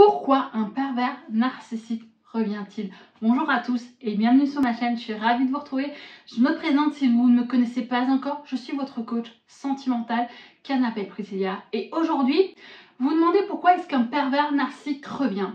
Pourquoi un pervers narcissique revient-il? Bonjour à tous et bienvenue sur ma chaîne, je suis ravie de vous retrouver. Je me présente si vous ne me connaissez pas encore, je suis votre coach sentimental, Canapé Priscilla. Et aujourd'hui, vous vous demandez pourquoi est-ce qu'un pervers narcissique revient?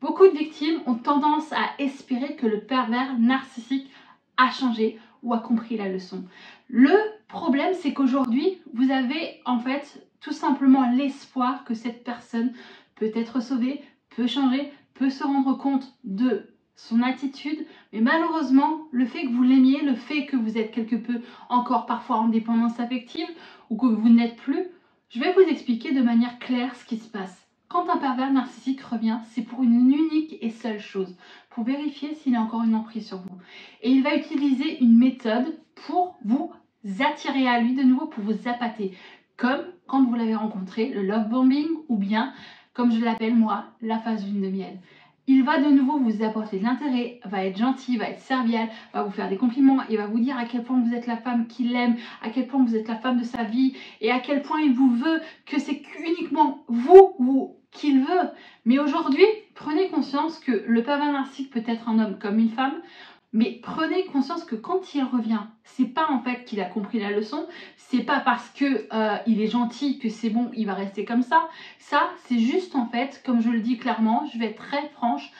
Beaucoup de victimes ont tendance à espérer que le pervers narcissique a changé ou a compris la leçon. Le problème, c'est qu'aujourd'hui, vous avez en fait tout simplement l'espoir que cette personne peut être sauvée, peut changer, peut se rendre compte de son attitude, mais malheureusement, le fait que vous l'aimiez, le fait que vous êtes quelque peu encore parfois en dépendance affective ou que vous n'êtes plus, je vais vous expliquer de manière claire ce qui se passe. Quand un pervers narcissique revient, c'est pour une unique et seule chose, pour vérifier s'il a encore une emprise sur vous. Et il va utiliser une méthode pour vous attirer à lui de nouveau, pour vous appâter, comme quand vous l'avez rencontré, le love bombing, ou bien, comme je l'appelle moi, la phase lune de miel. Il va de nouveau vous apporter de l'intérêt, va être gentil, va être serviable, va vous faire des compliments et va vous dire à quel point vous êtes la femme qu'il aime, à quel point vous êtes la femme de sa vie et à quel point il vous veut, que c'est uniquement vous qu'il veut. Mais aujourd'hui, prenez conscience que le pervers narcissique peut être un homme comme une femme, mais prenez conscience que quand il revient, c'est pas en fait qu'il a compris la leçon, c'est pas parce que il est gentil que c'est bon, il va rester comme ça. Ça, c'est juste en fait, comme je le dis clairement, je vais être très franche,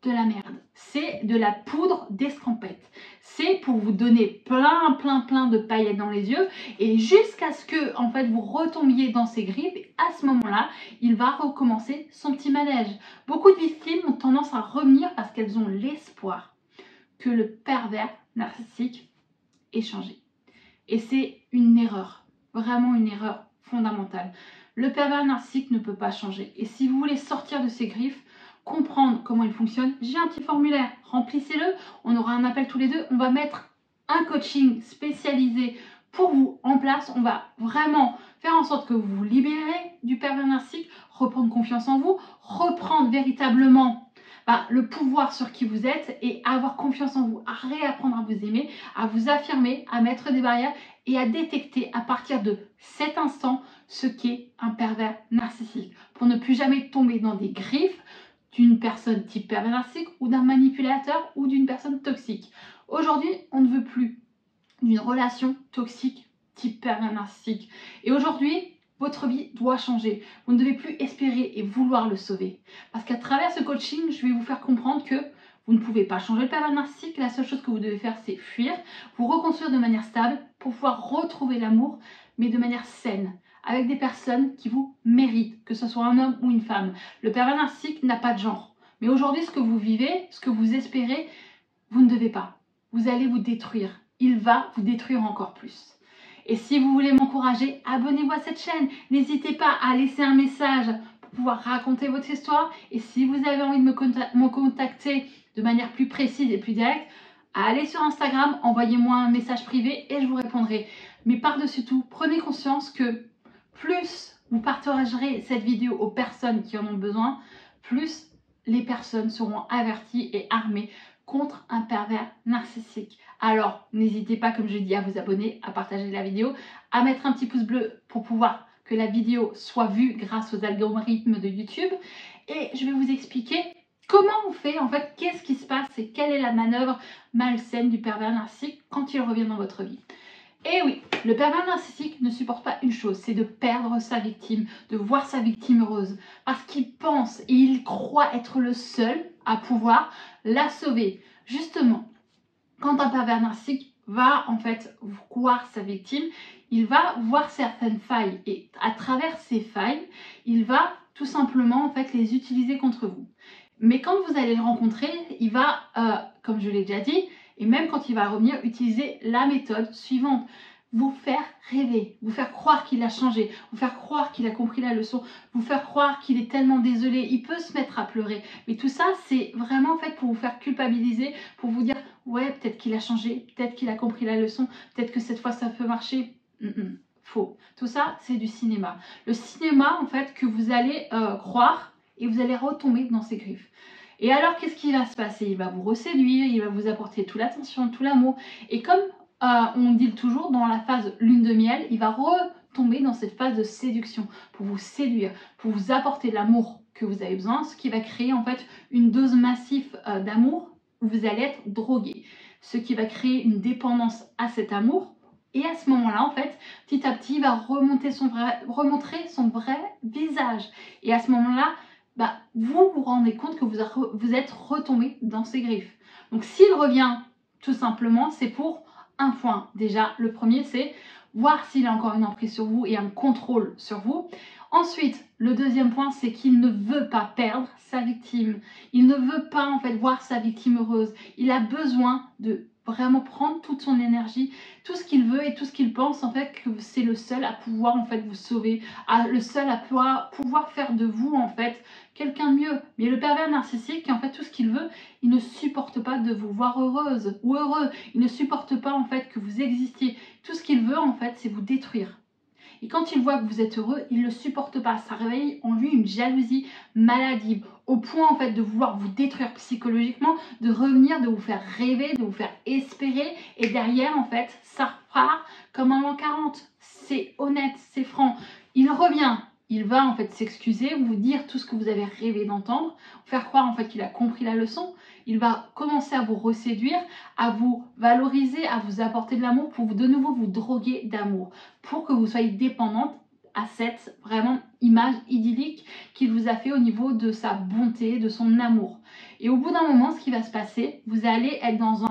de la merde. C'est de la poudre d'escampette. C'est pour vous donner plein de paillettes dans les yeux et jusqu'à ce que en fait vous retombiez dans ses griffes. Et à ce moment-là, il va recommencer son petit manège. Beaucoup de victimes ont tendance à revenir parce qu'elles ont l'espoir que le pervers narcissique ait changé. Et c'est une erreur, vraiment une erreur fondamentale. Le pervers narcissique ne peut pas changer. Et si vous voulez sortir de ses griffes, comprendre comment il fonctionne, j'ai un petit formulaire, remplissez-le, on aura un appel tous les deux, on va mettre un coaching spécialisé pour vous en place, on va vraiment faire en sorte que vous vous libérez du pervers narcissique, reprendre confiance en vous, reprendre véritablement le pouvoir sur qui vous êtes et avoir confiance en vous, à réapprendre à vous aimer, à vous affirmer, à mettre des barrières et à détecter à partir de cet instant ce qu'est un pervers narcissique pour ne plus jamais tomber dans des griffes d'une personne type pervers narcissique ou d'un manipulateur ou d'une personne toxique. Aujourd'hui, on ne veut plus d'une relation toxique type pervers narcissique. Et aujourd'hui, votre vie doit changer. Vous ne devez plus espérer et vouloir le sauver. Parce qu'à travers ce coaching, je vais vous faire comprendre que vous ne pouvez pas changer le pervers narcissique. La seule chose que vous devez faire, c'est fuir, vous reconstruire de manière stable pour pouvoir retrouver l'amour, mais de manière saine, avec des personnes qui vous méritent, que ce soit un homme ou une femme. Le pervers narcissique n'a pas de genre. Mais aujourd'hui, ce que vous vivez, ce que vous espérez, vous ne devez pas. Vous allez vous détruire. Il va vous détruire encore plus. Et si vous voulez m'encourager, abonnez-vous à cette chaîne. N'hésitez pas à laisser un message pour pouvoir raconter votre histoire. Et si vous avez envie de me contacter de manière plus précise et plus directe, allez sur Instagram, envoyez-moi un message privé et je vous répondrai. Mais par-dessus tout, prenez conscience que plus vous partagerez cette vidéo aux personnes qui en ont besoin, plus les personnes seront averties et armées contre un pervers narcissique. Alors, n'hésitez pas, comme je dis, à vous abonner, à partager la vidéo, à mettre un petit pouce bleu pour pouvoir que la vidéo soit vue grâce aux algorithmes de YouTube. Et je vais vous expliquer comment on fait, en fait, qu'est-ce qui se passe et quelle est la manœuvre malsaine du pervers narcissique quand il revient dans votre vie. Et oui, le pervers narcissique ne supporte pas une chose, c'est de perdre sa victime, de voir sa victime heureuse. Parce qu'il pense et il croit être le seul à pouvoir la sauver. Justement, quand un pervers narcissique va en fait voir sa victime, il va voir certaines failles. Et à travers ces failles, il va tout simplement en fait les utiliser contre vous. Mais quand vous allez le rencontrer, il va, comme je l'ai déjà dit, et même quand il va revenir, utiliser la méthode suivante. Vous faire rêver, vous faire croire qu'il a changé, vous faire croire qu'il a compris la leçon, vous faire croire qu'il est tellement désolé, il peut se mettre à pleurer. Mais tout ça, c'est vraiment fait pour vous faire culpabiliser, pour vous dire « ouais, peut-être qu'il a changé, peut-être qu'il a compris la leçon, peut-être que cette fois ça peut marcher. » Faux. Tout ça, c'est du cinéma. Le cinéma, en fait, que vous allez croire et vous allez retomber dans ses griffes. Et alors, qu'est-ce qui va se passer? Il va vous reséduire, il va vous apporter toute l'attention, tout l'amour. Et comme on dit toujours, dans la phase lune de miel, il va retomber dans cette phase de séduction pour vous séduire, pour vous apporter l'amour que vous avez besoin, ce qui va créer en fait une dose massive d'amour où vous allez être drogué, ce qui va créer une dépendance à cet amour. Et à ce moment-là, en fait, petit à petit, il va remontrer son vrai visage. Et à ce moment-là, vous vous rendez compte que vous êtes retombé dans ses griffes. Donc s'il revient, tout simplement, c'est pour un point. Déjà, le premier, c'est voir s'il a encore une emprise sur vous et un contrôle sur vous. Ensuite, le deuxième point, c'est qu'il ne veut pas perdre sa victime. Il ne veut pas en fait voir sa victime heureuse. Il a besoin de vraiment prendre toute son énergie, tout ce qu'il veut et tout ce qu'il pense en fait que c'est le seul à pouvoir en fait vous sauver, le seul à pouvoir faire de vous en fait quelqu'un de mieux. Mais le pervers narcissique, en fait tout ce qu'il veut, il ne supporte pas de vous voir heureuse ou heureux. Il ne supporte pas en fait que vous existiez. Tout ce qu'il veut en fait, c'est vous détruire. Et quand il voit que vous êtes heureux, il ne le supporte pas. Ça réveille en lui une jalousie maladive, au point en fait de vouloir vous détruire psychologiquement, de revenir, de vous faire rêver, de vous faire espérer. Et derrière, en fait, ça repart comme un l'an 40. C'est honnête, c'est franc. Il revient. Il va en fait s'excuser, vous dire tout ce que vous avez rêvé d'entendre, faire croire en fait qu'il a compris la leçon. Il va commencer à vous reséduire, à vous valoriser, à vous apporter de l'amour pour de nouveau vous droguer d'amour, pour que vous soyez dépendante à cette vraiment image idyllique qu'il vous a fait au niveau de sa bonté, de son amour. Et au bout d'un moment, ce qui va se passer, vous allez être dans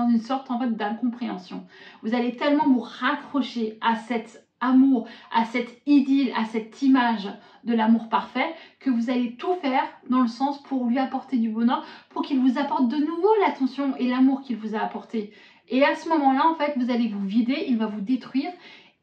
une sorte en fait d'incompréhension. Vous allez tellement vous raccrocher à cet amour, à cette idylle, à cette image de l'amour parfait, que vous allez tout faire dans le sens pour lui apporter du bonheur, pour qu'il vous apporte de nouveau l'attention et l'amour qu'il vous a apporté. Et à ce moment-là, en fait, vous allez vous vider, il va vous détruire.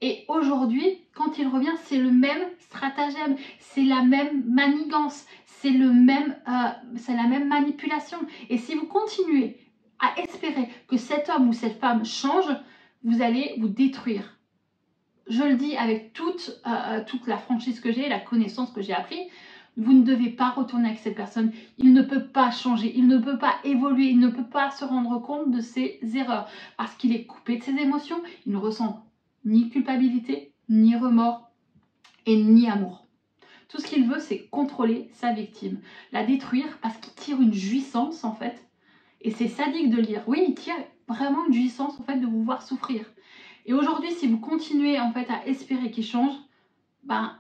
Et aujourd'hui, quand il revient, c'est le même stratagème, c'est la même manigance, c'est la même manipulation. Et si vous continuez à espérer que cet homme ou cette femme change, vous allez vous détruire. Je le dis avec toute la franchise que j'ai, la connaissance que j'ai appris, vous ne devez pas retourner avec cette personne. Il ne peut pas changer, il ne peut pas évoluer, il ne peut pas se rendre compte de ses erreurs parce qu'il est coupé de ses émotions, il ne ressent ni culpabilité, ni remords et ni amour. Tout ce qu'il veut, c'est contrôler sa victime, la détruire parce qu'il tire une jouissance en fait. Et c'est sadique de le dire. Oui, il tire vraiment une jouissance en fait de vous voir souffrir. Et aujourd'hui, si vous continuez en fait à espérer qu'il change,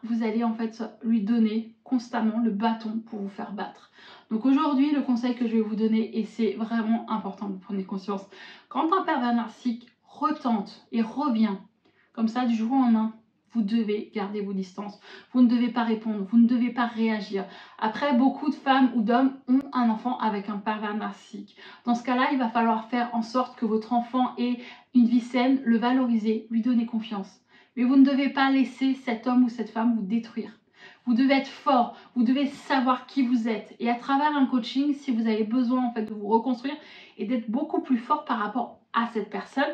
vous allez en fait lui donner constamment le bâton pour vous faire battre. Donc aujourd'hui, le conseil que je vais vous donner, et c'est vraiment important que vous preniez conscience, quand un pervers narcissique retente et revient comme ça du jour au lendemain, vous devez garder vos distances. Vous ne devez pas répondre, vous ne devez pas réagir. Après, beaucoup de femmes ou d'hommes ont un enfant avec un pervers narcissique. Dans ce cas-là, il va falloir faire en sorte que votre enfant ait une vie saine, le valoriser, lui donner confiance. Mais vous ne devez pas laisser cet homme ou cette femme vous détruire. Vous devez être fort, vous devez savoir qui vous êtes. Et à travers un coaching, si vous avez besoin en fait de vous reconstruire et d'être beaucoup plus fort par rapport à cette personne,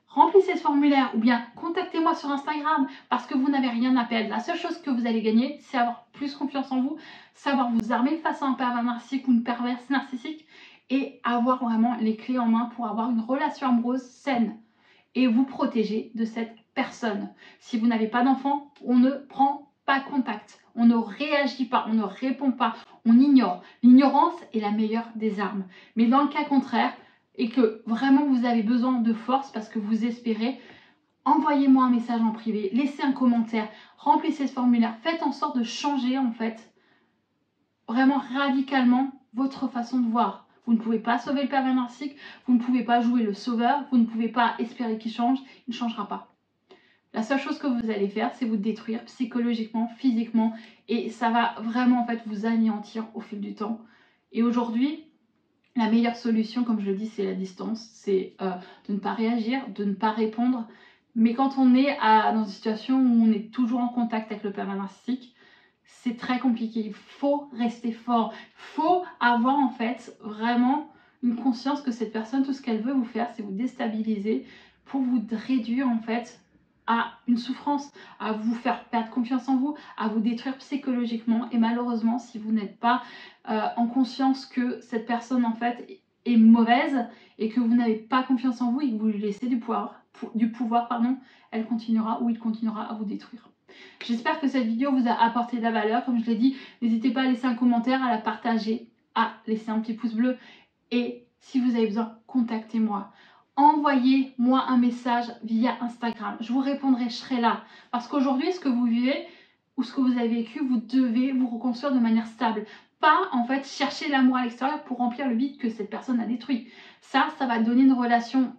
remplissez ce formulaire ou bien contactez-moi sur Instagram parce que vous n'avez rien à perdre. La seule chose que vous allez gagner, c'est avoir plus confiance en vous, savoir vous armer face à un pervers narcissique ou une perverse narcissique et avoir vraiment les clés en main pour avoir une relation amoureuse saine et vous protéger de cette personne. Si vous n'avez pas d'enfant, on ne prend pas contact, on ne réagit pas, on ne répond pas, on ignore. L'ignorance est la meilleure des armes. Mais dans le cas contraire, et que vraiment vous avez besoin de force parce que vous espérez, envoyez-moi un message en privé, laissez un commentaire, remplissez ce formulaire, faites en sorte de changer en fait vraiment radicalement votre façon de voir. Vous ne pouvez pas sauver le pervers narcissique, vous ne pouvez pas jouer le sauveur, vous ne pouvez pas espérer qu'il change, il ne changera pas. La seule chose que vous allez faire, c'est vous détruire psychologiquement, physiquement, et ça va vraiment en fait vous anéantir au fil du temps. Et aujourd'hui, la meilleure solution, comme je le dis, c'est la distance, c'est de ne pas réagir, de ne pas répondre. Mais quand on est dans une situation où on est toujours en contact avec le pervers narcissique, c'est très compliqué. Il faut rester fort. Il faut avoir en fait vraiment une conscience que cette personne, tout ce qu'elle veut vous faire, c'est vous déstabiliser pour vous réduire en fait à une souffrance, à vous faire perdre confiance en vous, à vous détruire psychologiquement. Et malheureusement, si vous n'êtes pas en conscience que cette personne en fait est mauvaise et que vous n'avez pas confiance en vous et que vous lui laissez du pouvoir, elle continuera ou il continuera à vous détruire. J'espère que cette vidéo vous a apporté de la valeur. Comme je l'ai dit, n'hésitez pas à laisser un commentaire, à la partager, à laisser un petit pouce bleu. Et si vous avez besoin, contactez-moi. Envoyez-moi un message via Instagram. Je vous répondrai, je serai là. Parce qu'aujourd'hui, ce que vous vivez ou ce que vous avez vécu, vous devez vous reconstruire de manière stable. Pas en fait chercher l'amour à l'extérieur pour remplir le vide que cette personne a détruit. Ça va donner une relation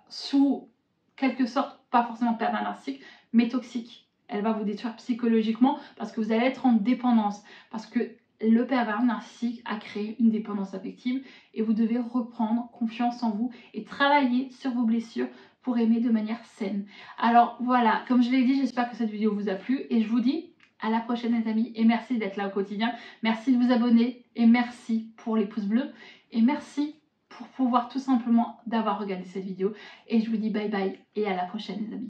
sous quelque sorte, pas forcément pervers narcissique, mais toxique. Elle va vous détruire psychologiquement parce que vous allez être en dépendance. Parce que le pervers narcissique a créé une dépendance affective et vous devez reprendre confiance en vous et travailler sur vos blessures pour aimer de manière saine. Alors voilà, comme je l'ai dit, j'espère que cette vidéo vous a plu et je vous dis à la prochaine les amis et merci d'être là au quotidien. Merci de vous abonner et merci pour les pouces bleus et merci pour pouvoir tout simplement d'avoir regardé cette vidéo et je vous dis bye bye et à la prochaine les amis.